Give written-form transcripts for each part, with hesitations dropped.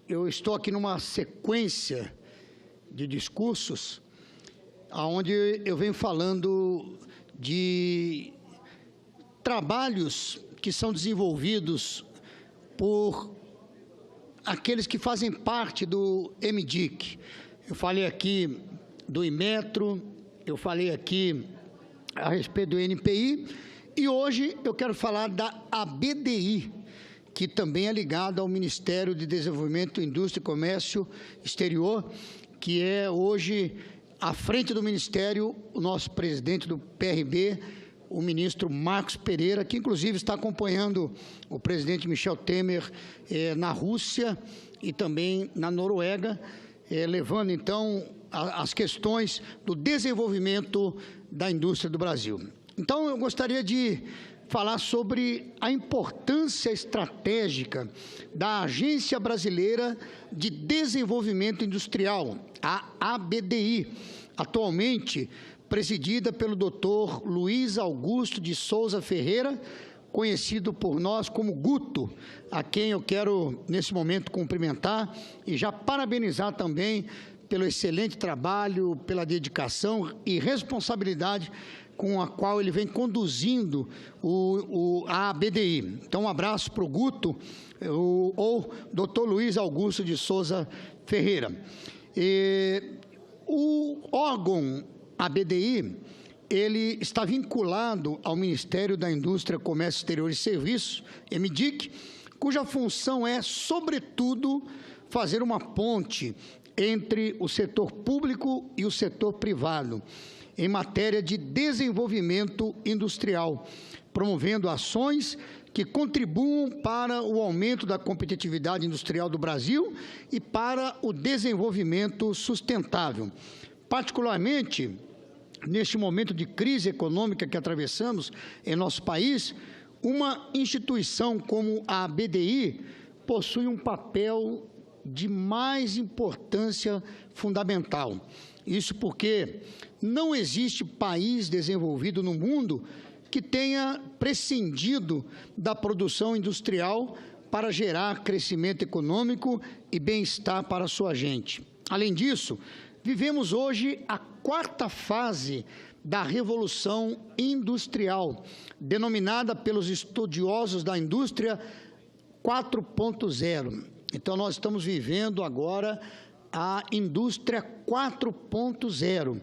Eu estou aqui numa sequência de discursos onde eu venho falando de trabalhos que são desenvolvidos por aqueles que fazem parte do MDIC. Eu falei aqui do Inmetro, eu falei aqui a respeito do NPI, e hoje eu quero falar da ABDI, que também é ligada ao Ministério de Desenvolvimento, Indústria e Comércio Exterior, que é hoje, à frente do Ministério, o nosso presidente do PRB, o ministro Marcos Pereira, que inclusive está acompanhando o presidente Michel Temer na Rússia e também na Noruega, levando então as questões do desenvolvimento da indústria do Brasil. Então, eu gostaria de falar sobre a importância estratégica da Agência Brasileira de Desenvolvimento Industrial, a ABDI, atualmente presidida pelo Dr. Luiz Augusto de Souza Ferreira, conhecido por nós como Guto, a quem eu quero, nesse momento, cumprimentar e já parabenizar também pelo excelente trabalho, pela dedicação e responsabilidade com a qual ele vem conduzindo a ABDI. Então, um abraço para o Guto, ou Dr. Luiz Augusto de Souza Ferreira. O órgão ABDI, ele está vinculado ao Ministério da Indústria, Comércio Exterior e Serviços, MDIC, cuja função é, sobretudo, fazer uma ponte entre o setor público e o setor privado, em matéria de desenvolvimento industrial, promovendo ações que contribuam para o aumento da competitividade industrial do Brasil e para o desenvolvimento sustentável. Particularmente, neste momento de crise econômica que atravessamos em nosso país, uma instituição como a ABDI possui um papel de mais importância fundamental. Isso porque não existe país desenvolvido no mundo que tenha prescindido da produção industrial para gerar crescimento econômico e bem-estar para a sua gente. Além disso, vivemos hoje a quarta fase da Revolução Industrial, denominada pelos estudiosos da indústria 4.0. Então, nós estamos vivendo agora a indústria 4.0.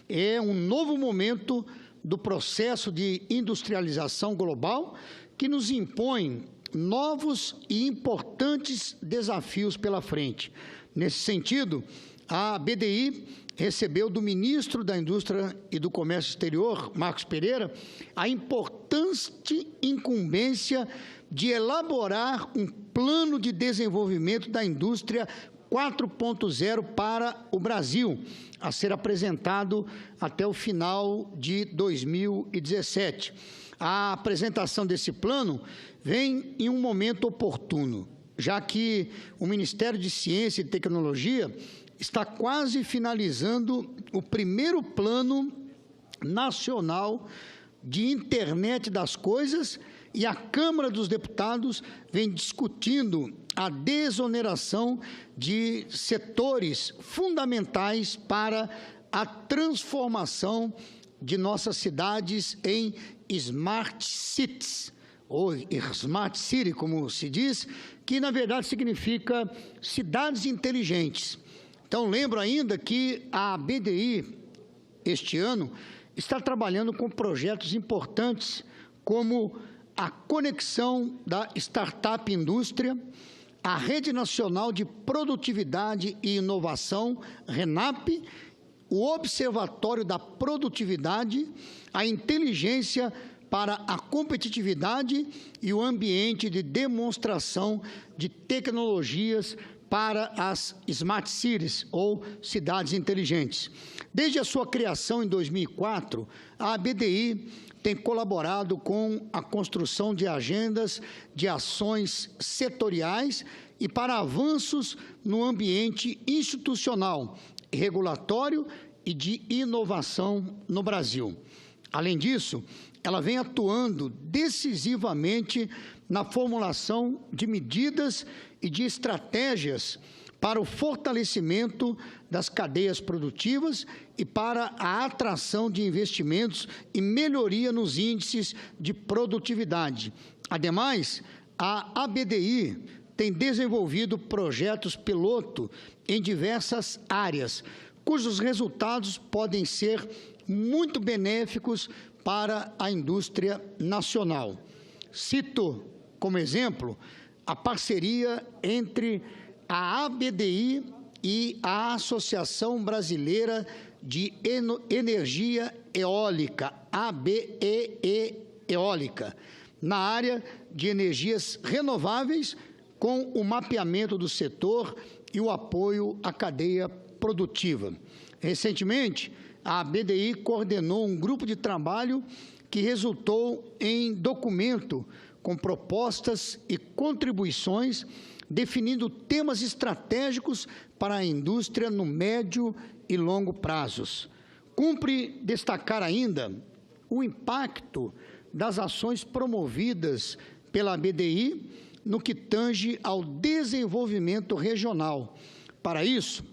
É um novo momento do processo de industrialização global que nos impõe novos e importantes desafios pela frente. Nesse sentido, a ABDI recebeu do ministro da Indústria e do Comércio Exterior, Marcos Pereira, a importante incumbência de elaborar um plano de desenvolvimento da indústria 4.0 para o Brasil, a ser apresentado até o final de 2017. A apresentação desse plano vem em um momento oportuno, já que o Ministério de Ciência e Tecnologia está quase finalizando o primeiro plano nacional de internet das coisas e a Câmara dos Deputados vem discutindo a desoneração de setores fundamentais para a transformação de nossas cidades em Smart Cities, ou Smart City, como se diz, que na verdade significa cidades inteligentes. Então, lembro ainda que a ABDI, este ano, está trabalhando com projetos importantes, como a conexão da Startup Indústria, a Rede Nacional de Produtividade e Inovação, RENAP, o Observatório da Produtividade, a Inteligência para a Competitividade e o ambiente de demonstração de tecnologias para as Smart Cities, ou cidades inteligentes. Desde a sua criação em 2004, a ABDI tem colaborado com a construção de agendas de ações setoriais e para avanços no ambiente institucional, regulatório e de inovação no Brasil. Além disso, ela vem atuando decisivamente na formulação de medidas e de estratégias para o fortalecimento das cadeias produtivas e para a atração de investimentos e melhoria nos índices de produtividade. Ademais, a ABDI tem desenvolvido projetos piloto em diversas áreas, cujos resultados podem ser muito benéficos para a indústria nacional. Cito como exemplo a parceria entre a ABDI e a Associação Brasileira de Energia Eólica, ABEE Eólica, na área de energias renováveis, com o mapeamento do setor e o apoio à cadeia produtiva. Recentemente, a ABDI coordenou um grupo de trabalho que resultou em documento com propostas e contribuições, definindo temas estratégicos para a indústria no médio e longo prazos. Cumpre destacar ainda o impacto das ações promovidas pela ABDI no que tange ao desenvolvimento regional. Para isso,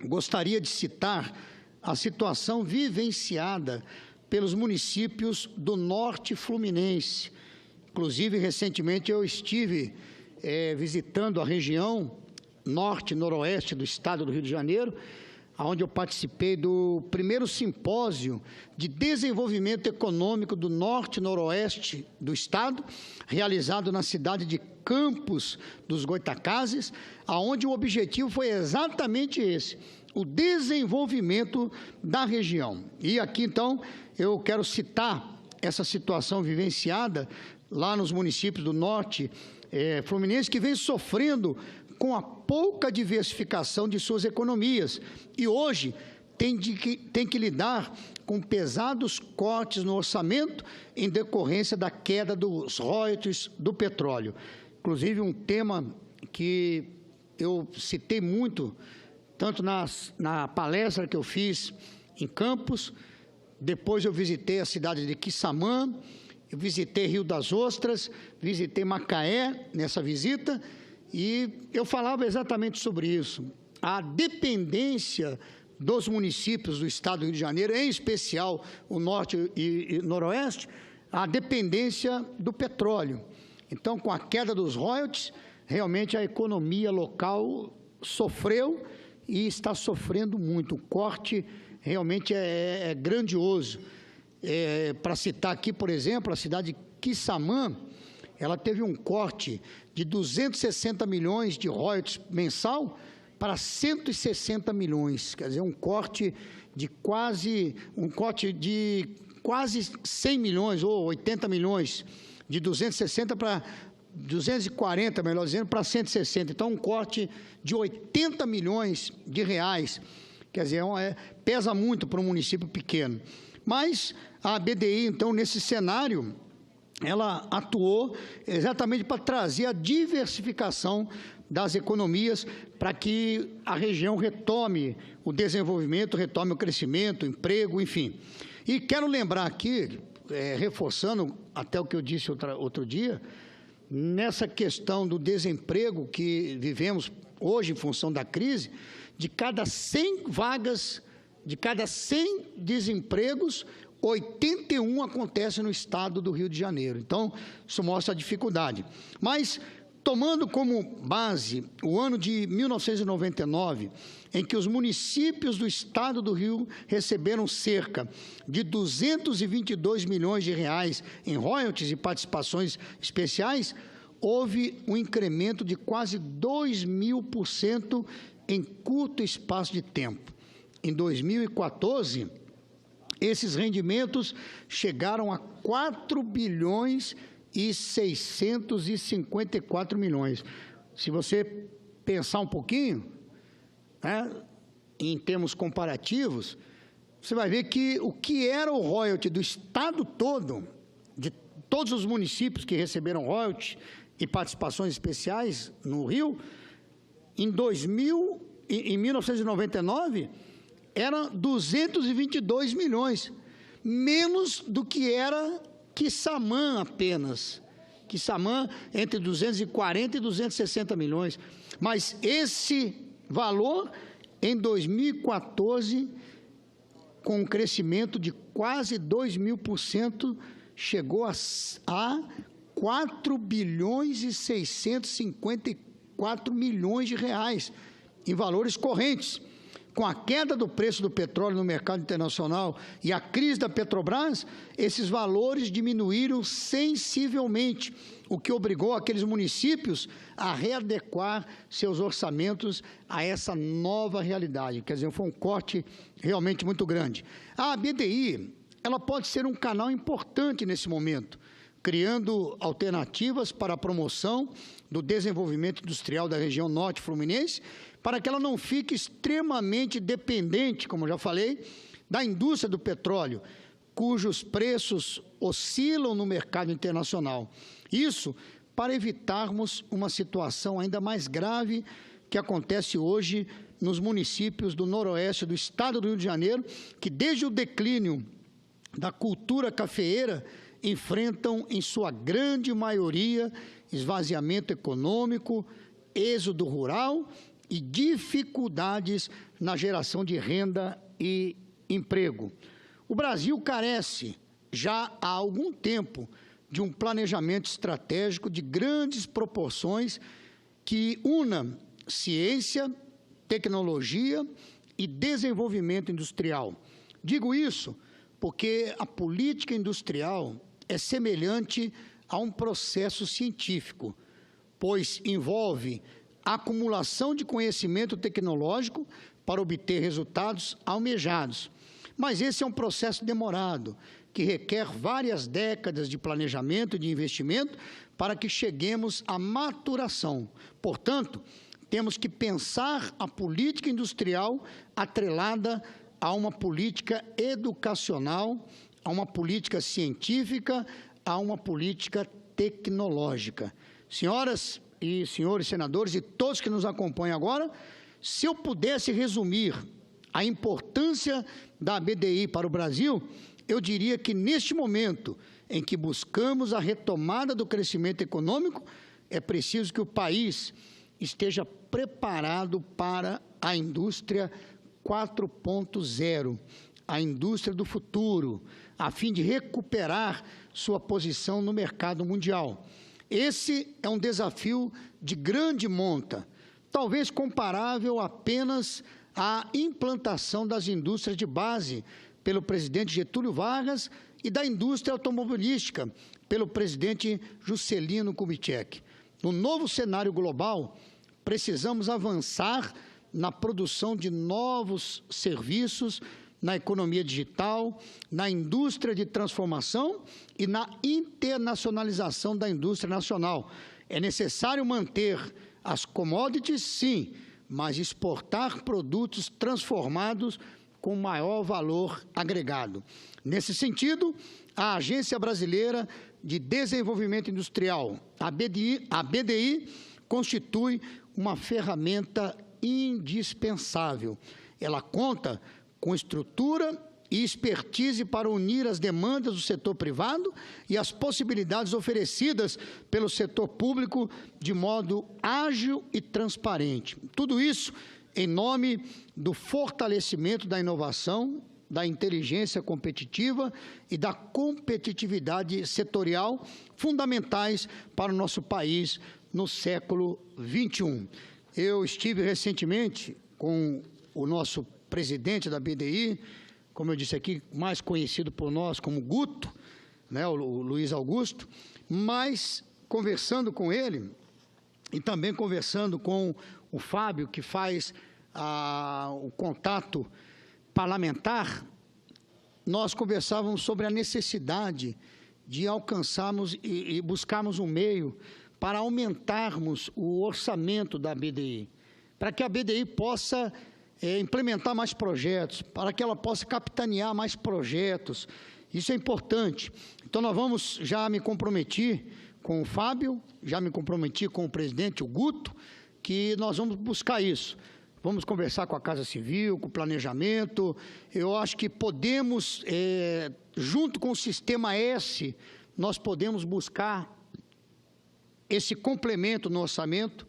gostaria de citar a situação vivenciada pelos municípios do Norte Fluminense. Inclusive, recentemente eu estive visitando a região norte e noroeste do estado do Rio de Janeiro, onde eu participei do primeiro simpósio de desenvolvimento econômico do norte e noroeste do estado, realizado na cidade de Campos dos Goytacazes, onde o objetivo foi exatamente esse: o desenvolvimento da região. E aqui, então, eu quero citar essa situação vivenciada lá nos municípios do Norte Fluminense, que vem sofrendo com a pouca diversificação de suas economias e hoje tem que lidar com pesados cortes no orçamento em decorrência da queda dos royalties do petróleo. Inclusive, um tema que eu citei muito, tanto na palestra que eu fiz em Campos, depois eu visitei a cidade de Quissamã, eu visitei Rio das Ostras, visitei Macaé nessa visita, e eu falava exatamente sobre isso. A dependência dos municípios do estado do Rio de Janeiro, em especial o norte e noroeste, a dependência do petróleo. Então, com a queda dos royalties, realmente a economia local sofreu e está sofrendo muito. O corte realmente é grandioso. Para citar aqui, por exemplo, a cidade de Quissamã, ela teve um corte de 260 milhões de royalties mensal para 160 milhões, quer dizer, um corte de quase 100 milhões ou 80 milhões, de 260 para 240, melhor dizendo, para 160. Então, um corte de 80 milhões de reais, quer dizer, pesa muito para um município pequeno. Mas a ABDI, então, nesse cenário, ela atuou exatamente para trazer a diversificação das economias para que a região retome o desenvolvimento, retome o crescimento, o emprego, enfim. E quero lembrar aqui, reforçando até o que eu disse outro dia, nessa questão do desemprego que vivemos hoje em função da crise, de cada 100 vagas, de cada 100 desempregos, 81 acontecem no estado do Rio de Janeiro. Então, isso mostra a dificuldade. Mas, tomando como base o ano de 1999, em que os municípios do estado do Rio receberam cerca de 222 milhões de reais em royalties e participações especiais, houve um incremento de quase 2.000% em curto espaço de tempo. Em 2014, esses rendimentos chegaram a 4 bilhões e 654 milhões. Se você pensar um pouquinho, em termos comparativos, você vai ver que o que era o royalty do estado todo, de todos os municípios que receberam royalty e participações especiais no Rio, em 1999, era 222 milhões. menos do que era Quissamã apenas. Quissamã entre 240 e 260 milhões. Mas esse valor, em 2014, com um crescimento de quase 2.000%, chegou a 4 bilhões e 654 milhões de reais em valores correntes. Com a queda do preço do petróleo no mercado internacional e a crise da Petrobras, esses valores diminuíram sensivelmente, o que obrigou aqueles municípios a readequar seus orçamentos a essa nova realidade. Quer dizer, foi um corte realmente muito grande. A BDI, ela pode ser um canal importante nesse momento, criando alternativas para a promoção do desenvolvimento industrial da região norte fluminense, para que ela não fique extremamente dependente, como já falei, da indústria do petróleo, cujos preços oscilam no mercado internacional. Isso para evitarmos uma situação ainda mais grave que acontece hoje nos municípios do noroeste do estado do Rio de Janeiro, que desde o declínio da cultura cafeeira enfrentam, em sua grande maioria, esvaziamento econômico, êxodo rural e dificuldades na geração de renda e emprego. O Brasil carece, já há algum tempo, de um planejamento estratégico de grandes proporções que una ciência, tecnologia e desenvolvimento industrial. Digo isso porque a política industrial é semelhante a um processo científico, pois envolve a acumulação de conhecimento tecnológico para obter resultados almejados. Mas esse é um processo demorado, que requer várias décadas de planejamento e de investimento para que cheguemos à maturação. Portanto, temos que pensar a política industrial atrelada a uma política educacional, a uma política científica, a uma política tecnológica. Senhoras e senhores senadores e todos que nos acompanham agora, se eu pudesse resumir a importância da BDI para o Brasil, eu diria que neste momento em que buscamos a retomada do crescimento econômico, é preciso que o país esteja preparado para a indústria 4.0, a indústria do futuro, a fim de recuperar sua posição no mercado mundial. Esse é um desafio de grande monta, talvez comparável apenas à implantação das indústrias de base pelo presidente Getúlio Vargas e da indústria automobilística pelo presidente Juscelino Kubitschek. No novo cenário global, precisamos avançar na produção de novos serviços, na economia digital, na indústria de transformação e na internacionalização da indústria nacional. É necessário manter as commodities, sim, mas exportar produtos transformados com maior valor agregado. Nesse sentido, a Agência Brasileira de Desenvolvimento Industrial, a BDI, constitui uma ferramenta indispensável. Ela conta com estrutura e expertise para unir as demandas do setor privado e as possibilidades oferecidas pelo setor público de modo ágil e transparente. Tudo isso em nome do fortalecimento da inovação, da inteligência competitiva e da competitividade setorial, fundamentais para o nosso país no século XXI. Eu estive recentemente com o nosso presidente da BDI, como eu disse aqui, mais conhecido por nós como Guto, né, o Luiz Augusto, mas conversando com ele e também conversando com o Fábio, que faz o contato parlamentar, nós conversávamos sobre a necessidade de alcançarmos e buscarmos um meio para aumentarmos o orçamento da BDI, para que a BDI possa implementar mais projetos, para que ela possa capitanear mais projetos. Isso é importante. Então, nós vamos, já me comprometi com o Fábio, já me comprometi com o presidente, o Guto, que nós vamos buscar isso. Vamos conversar com a Casa Civil, com o planejamento. Eu acho que podemos junto com o Sistema S, nós podemos buscar esse complemento no orçamento.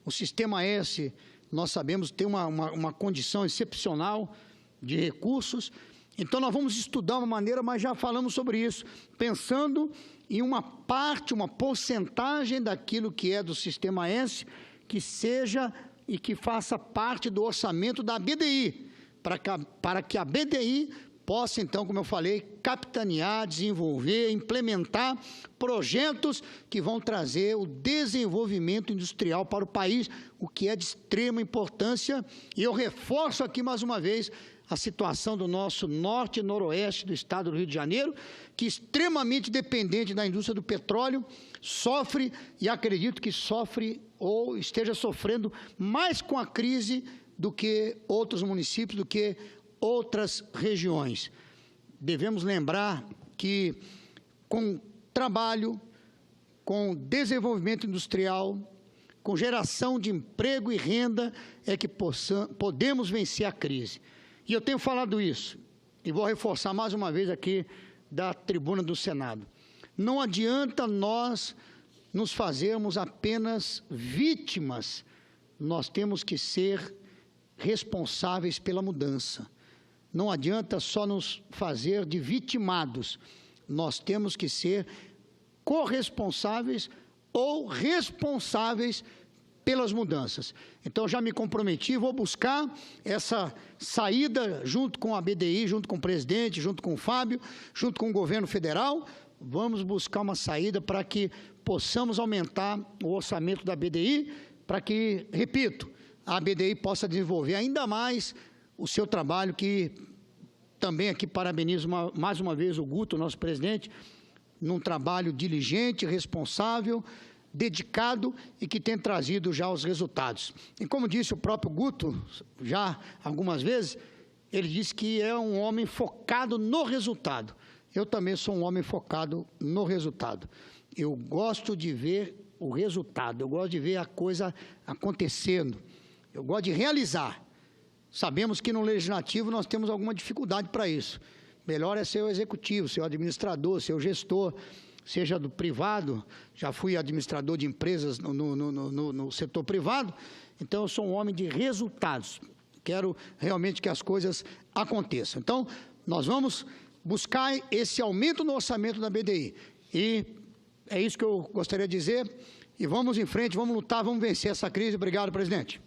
O Sistema S, nós sabemos, tem uma condição excepcional de recursos. Então, nós vamos estudar uma maneira, mas já falamos sobre isso, pensando em uma parte, uma porcentagem daquilo que é do Sistema S, que seja e que faça parte do orçamento da BDI, para que a BDI possa, então, como eu falei, capitanear, desenvolver, implementar projetos que vão trazer o desenvolvimento industrial para o país, o que é de extrema importância. E eu reforço aqui mais uma vez a situação do nosso norte e noroeste do estado do Rio de Janeiro, que é extremamente dependente da indústria do petróleo, sofre, e acredito que sofre ou esteja sofrendo mais com a crise do que outros municípios, do que outras regiões. Devemos lembrar que com trabalho, com desenvolvimento industrial, com geração de emprego e renda, é que podemos vencer a crise. E eu tenho falado isso, e vou reforçar mais uma vez aqui da tribuna do Senado. Não adianta nós nos fazermos apenas vítimas, nós temos que ser responsáveis pela mudança. Não adianta só nos fazer de vitimados, nós temos que ser corresponsáveis ou responsáveis pelas mudanças. Então, já me comprometi, vou buscar essa saída junto com a BDI, junto com o presidente, junto com o Fábio, junto com o governo federal. Vamos buscar uma saída para que possamos aumentar o orçamento da BDI, para que, repito, a BDI possa desenvolver ainda mais o seu trabalho, que também aqui parabenizo mais uma vez o Guto, nosso presidente, num trabalho diligente, responsável, dedicado e que tem trazido já os resultados. E como disse o próprio Guto, já algumas vezes, ele disse que é um homem focado no resultado. Eu também sou um homem focado no resultado. Eu gosto de ver o resultado, eu gosto de ver a coisa acontecendo, eu gosto de realizar. Sabemos que no Legislativo nós temos alguma dificuldade para isso. Melhor é ser o Executivo, ser o administrador, ser o gestor, seja do privado, já fui administrador de empresas no setor privado, então eu sou um homem de resultados, quero realmente que as coisas aconteçam. Então, nós vamos buscar esse aumento no orçamento da BDI, e é isso que eu gostaria de dizer, e vamos em frente, vamos lutar, vamos vencer essa crise. Obrigado, presidente.